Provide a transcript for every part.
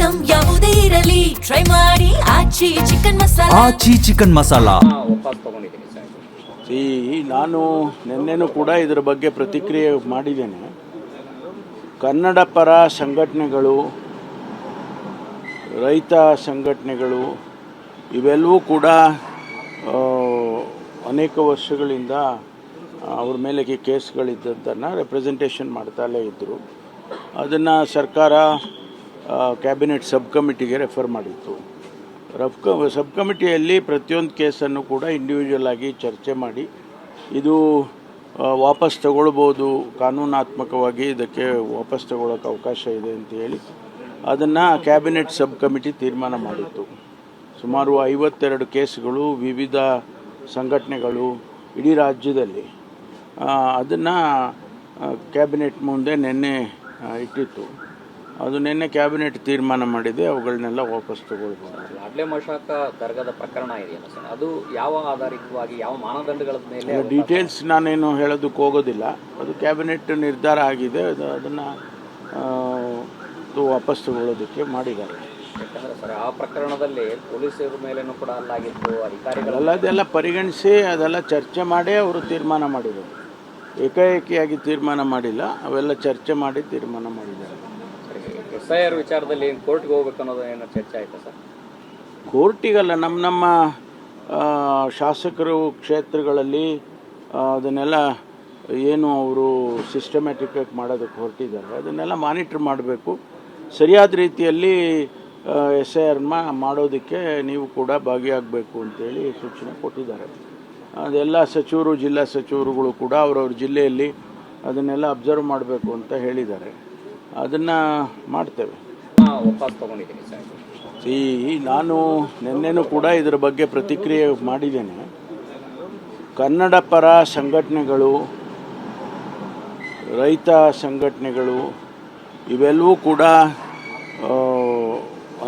Item ಯಾವುದೇ ಇರಲಿ try ಮಾಡಿ ಆಚಿ ಚಿಕನ್ ಮಸಾಲಾ. ಆಚಿ ಚಿಕನ್ ಮಸಾಲಾ ವಾಪಸ್ ತಗೊಂಡಿದ್ದೀನಿ ಸರ್. ನಾನು ನಿನ್ನೆನೂ ಕೂಡ ಇದರ ಬಗ್ಗೆ ಪ್ರತಿಕ್ರಿಯೆ ಮಾಡಿದ್ದೇನೆ. ಕನ್ನಡ ಪರ ಸಂಘಟನೆಗಳು, ರೈತ ಸಂಘಟನೆಗಳು ಇವೆಲ್ಲವೂ ಕೂಡ ಅನೇಕ ವರ್ಷಗಳಿಂದ ಅವ್ರ ಮೇಲೆ ಕೇಸ್ಗಳಿದ್ದದ್ದನ್ನು ರೆಪ್ರೆಸೆಂಟೇಷನ್ ಮಾಡ್ತಾಲೇ ಇದ್ದರು. ಅದನ್ನು ಸರ್ಕಾರ ಕ್ಯಾಬಿನೆಟ್ ಸಬ್ ಕಮಿಟಿಗೆ ರೆಫರ್ ಮಾಡಿತ್ತು. ಸಬ್ ಕಮಿಟಿಯಲ್ಲಿ ಪ್ರತಿಯೊಂದು ಕೇಸನ್ನು ಕೂಡ ಇಂಡಿವಿಜುವಲ್ ಆಗಿ ಚರ್ಚೆ ಮಾಡಿ ಇದು ವಾಪಸ್ ತಗೊಳ್ಬೋದು, ಕಾನೂನಾತ್ಮಕವಾಗಿ ಇದಕ್ಕೆ ವಾಪಸ್ ತಗೊಳ್ಳೋಕೆ ಅವಕಾಶ ಇದೆ ಅಂತ ಹೇಳಿ ಅದನ್ನು ಕ್ಯಾಬಿನೆಟ್ ಸಬ್ ಕಮಿಟಿ ತೀರ್ಮಾನ ಮಾಡಿತ್ತು. ಸುಮಾರು 52 ಕೇಸ್ಗಳು ವಿವಿಧ ಸಂಘಟನೆಗಳು ಇಡೀ ರಾಜ್ಯದಲ್ಲಿ ಅದನ್ನು ಕ್ಯಾಬಿನೆಟ್ ಮುಂದೆ ನಿನ್ನೆ ಇಟ್ಟಿತ್ತು. ಅದು ನಿನ್ನೆ ಕ್ಯಾಬಿನೆಟ್ ತೀರ್ಮಾನ ಮಾಡಿದೆ, ಅವುಗಳನ್ನೆಲ್ಲ ವಾಪಸ್ ತಗೊಳ್ಬೋದು. ಲಾಡ್ಲೆ ಮಶಾಕ ದರ್ಗಾದ ಪ್ರಕರಣ ಇದೆಯಲ್ಲ ಸರ್, ಅದು ಯಾವ ಆಧಾರಿತವಾಗಿ ಯಾವ ಮಾನದಂಡಗಳ ಮೇಲೆ? ಡೀಟೇಲ್ಸ್ ನಾನೇನು ಹೇಳೋದಕ್ಕೆ ಹೋಗೋದಿಲ್ಲ. ಅದು ಕ್ಯಾಬಿನೆಟ್ ನಿರ್ಧಾರ ಆಗಿದೆ, ಅದನ್ನು ವಾಪಸ್ ತಗೊಳ್ಳೋದಕ್ಕೆ ಮಾಡಿದ್ದಾರೆ. ಯಾಕಂದರೆ ಸರ್ ಆ ಪ್ರಕರಣದಲ್ಲಿ ಪೊಲೀಸರ ಮೇಲೇನೂ ಕೂಡ ಅಲ್ಲಾಗಿತ್ತು, ಅಧಿಕಾರಿಗಳೆಲ್ಲ ಅದೆಲ್ಲ ಪರಿಗಣಿಸಿ ಅದೆಲ್ಲ ಚರ್ಚೆ ಮಾಡೇ ಅವರು ತೀರ್ಮಾನ ಮಾಡಿದರು. ಏಕಾಏಕಿಯಾಗಿ ತೀರ್ಮಾನ ಮಾಡಿಲ್ಲ, ಅವೆಲ್ಲ ಚರ್ಚೆ ಮಾಡಿ ತೀರ್ಮಾನ ಮಾಡಿದ್ದಾರೆ. SIR ವಿಚಾರದಲ್ಲಿ ಕೋರ್ಟ್ಗೆ ಹೋಗ್ಬೇಕು ಅನ್ನೋದು ಏನೋ ಚರ್ಚೆ ಆಯಿತಾ ಸರ್? ಕೋರ್ಟಿಗಲ್ಲ, ನಮ್ಮ ಶಾಸಕರು ಕ್ಷೇತ್ರಗಳಲ್ಲಿ ಅದನ್ನೆಲ್ಲ ಏನು ಅವರು ಸಿಸ್ಟಮ್ಯಾಟಿಕ್ಕಾಗಿ ಮಾಡೋದಕ್ಕೆ ಹೊರಟಿದ್ದಾರೆ, ಅದನ್ನೆಲ್ಲ ಮಾನಿಟ್ರ್ ಮಾಡಬೇಕು. ಸರಿಯಾದ ರೀತಿಯಲ್ಲಿ SIR ಮಾಡೋದಕ್ಕೆ ನೀವು ಕೂಡ ಭಾಗಿಯಾಗಬೇಕು ಅಂತೇಳಿ ಸೂಚನೆ ಕೊಟ್ಟಿದ್ದಾರೆ. ಅದೆಲ್ಲ ಸಚಿವರು, ಜಿಲ್ಲಾ ಸಚಿವರುಗಳು ಕೂಡ ಅವರವ್ರ ಜಿಲ್ಲೆಯಲ್ಲಿ ಅದನ್ನೆಲ್ಲ ಅಬ್ಸರ್ವ್ ಮಾಡಬೇಕು ಅಂತ ಹೇಳಿದ್ದಾರೆ. ಅದನ್ನು ಮಾಡ್ತೇವೆ. ವಾಪಸ್ ತಗೊಂಡಿದ್ದೀನಿ ಸರ್. ನಾನು ನಿನ್ನೆನೂ ಕೂಡ ಇದರ ಬಗ್ಗೆ ಪ್ರತಿಕ್ರಿಯೆ ಮಾಡಿದ್ದೇನೆ. ಕನ್ನಡ ಪರ ಸಂಘಟನೆಗಳು, ರೈತ ಸಂಘಟನೆಗಳು ಇವೆಲ್ಲವೂ ಕೂಡ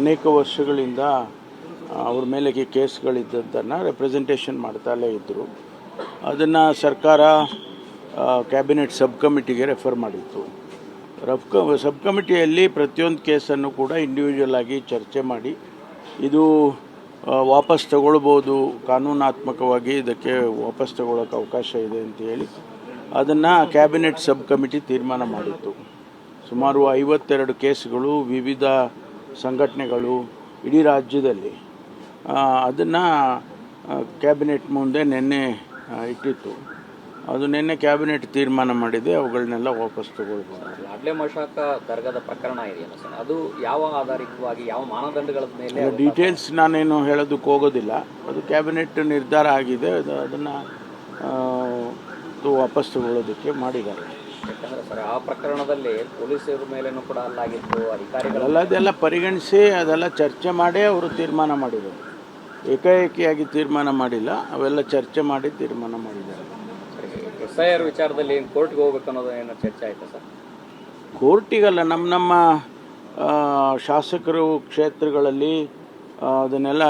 ಅನೇಕ ವರ್ಷಗಳಿಂದ ಅವ್ರ ಮೇಲೆ ಕೇಸ್ಗಳಿದ್ದದ್ದನ್ನು ರೆಪ್ರೆಸೆಂಟೇಷನ್ ಮಾಡ್ತಾಲೇ ಇದ್ದರು. ಅದನ್ನು ಸರ್ಕಾರ ಕ್ಯಾಬಿನೆಟ್ ಸಬ್ ಕಮಿಟಿಗೆ ರೆಫರ್ ಮಾಡಿತ್ತು. ಸಬ್ ಕಮಿಟಿಯಲ್ಲಿ ಪ್ರತಿಯೊಂದು ಕೇಸನ್ನು ಕೂಡ ಇಂಡಿವಿಜುವಲ್ ಆಗಿ ಚರ್ಚೆ ಮಾಡಿ ಇದು ವಾಪಸ್ ತಗೊಳ್ಬೋದು, ಕಾನೂನಾತ್ಮಕವಾಗಿ ಇದಕ್ಕೆ ವಾಪಸ್ ತಗೊಳ್ಳೋಕೆ ಅವಕಾಶ ಇದೆ ಅಂತ ಹೇಳಿ ಅದನ್ನು ಕ್ಯಾಬಿನೆಟ್ ಸಬ್ ಕಮಿಟಿ ತೀರ್ಮಾನ ಮಾಡಿತ್ತು. ಸುಮಾರು 52 ಕೇಸ್ಗಳು ವಿವಿಧ ಸಂಘಟನೆಗಳು ಇಡೀ ರಾಜ್ಯದಲ್ಲಿ ಅದನ್ನು ಕ್ಯಾಬಿನೆಟ್ ಮುಂದೆ ನಿನ್ನೆ ಇಟ್ಟಿತ್ತು. ಅದು ನಿನ್ನೆ ಕ್ಯಾಬಿನೆಟ್ ತೀರ್ಮಾನ ಮಾಡಿದೆ, ಅವುಗಳನ್ನೆಲ್ಲ ವಾಪಸ್ ತಗೊಳ್ಬೋದು. ಲಾಡ್ಲೆ ಮಶಾಕ ದರ್ಗಾದ ಪ್ರಕರಣ ಇದೆಯಲ್ಲ ಸರ್, ಅದು ಯಾವ ಆಧಾರಿತವಾಗಿ ಯಾವ ಮಾನದಂಡಗಳ ಮೇಲೆ? ಡೀಟೇಲ್ಸ್ ನಾನೇನು ಹೇಳೋದಕ್ಕೆ ಹೋಗೋದಿಲ್ಲ. ಅದು ಕ್ಯಾಬಿನೆಟ್ ನಿರ್ಧಾರ ಆಗಿದೆ, ಅದನ್ನು ವಾಪಸ್ ತಗೊಳ್ಳೋದಕ್ಕೆ ಮಾಡಿದ್ದಾರೆ. ಯಾಕಂದರೆ ಸರ್ ಆ ಪ್ರಕರಣದಲ್ಲಿ ಪೊಲೀಸರ ಮೇಲೇನೂ ಕೂಡ ಅಲ್ಲಾಗಿತ್ತು, ಅಧಿಕಾರಿಗಳೆಲ್ಲ ಅದೆಲ್ಲ ಪರಿಗಣಿಸಿ ಅದೆಲ್ಲ ಚರ್ಚೆ ಮಾಡೇ ಅವರು ತೀರ್ಮಾನ ಮಾಡಿದರು. ಏಕಾಏಕಿಯಾಗಿ ತೀರ್ಮಾನ ಮಾಡಿಲ್ಲ, ಅವೆಲ್ಲ ಚರ್ಚೆ ಮಾಡಿ ತೀರ್ಮಾನ ಮಾಡಿದ್ದಾರೆ. SIR ವಿಚಾರದಲ್ಲಿ ಕೋರ್ಟ್ಗೆ ಹೋಗ್ಬೇಕು ಅನ್ನೋದು ಏನೋ ಚರ್ಚೆ ಆಯಿತಾ ಸರ್? ಕೋರ್ಟಿಗಲ್ಲ, ನಮ್ಮ ಶಾಸಕರು ಕ್ಷೇತ್ರಗಳಲ್ಲಿ ಅದನ್ನೆಲ್ಲ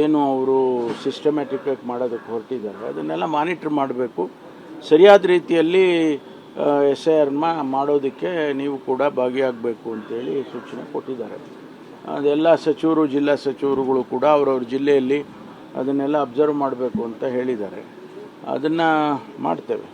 ಏನು ಅವರು ಸಿಸ್ಟಮ್ಯಾಟಿಕ್ಕಾಗಿ ಮಾಡೋದಕ್ಕೆ ಹೊರಟಿದ್ದಾರೆ, ಅದನ್ನೆಲ್ಲ ಮಾನಿಟ್ರ್ ಮಾಡಬೇಕು. ಸರಿಯಾದ ರೀತಿಯಲ್ಲಿ SIR ಮಾಡೋದಕ್ಕೆ ನೀವು ಕೂಡ ಭಾಗಿಯಾಗಬೇಕು ಅಂತೇಳಿ ಸೂಚನೆ ಕೊಟ್ಟಿದ್ದಾರೆ. ಅದೆಲ್ಲ ಸಚಿವರು, ಜಿಲ್ಲಾ ಸಚಿವರುಗಳು ಕೂಡ ಅವರವ್ರ ಜಿಲ್ಲೆಯಲ್ಲಿ ಅದನ್ನೆಲ್ಲ ಅಬ್ಸರ್ವ್ ಮಾಡಬೇಕು ಅಂತ ಹೇಳಿದ್ದಾರೆ. ಅದನ್ನು ಮಾಡ್ತೇವೆ.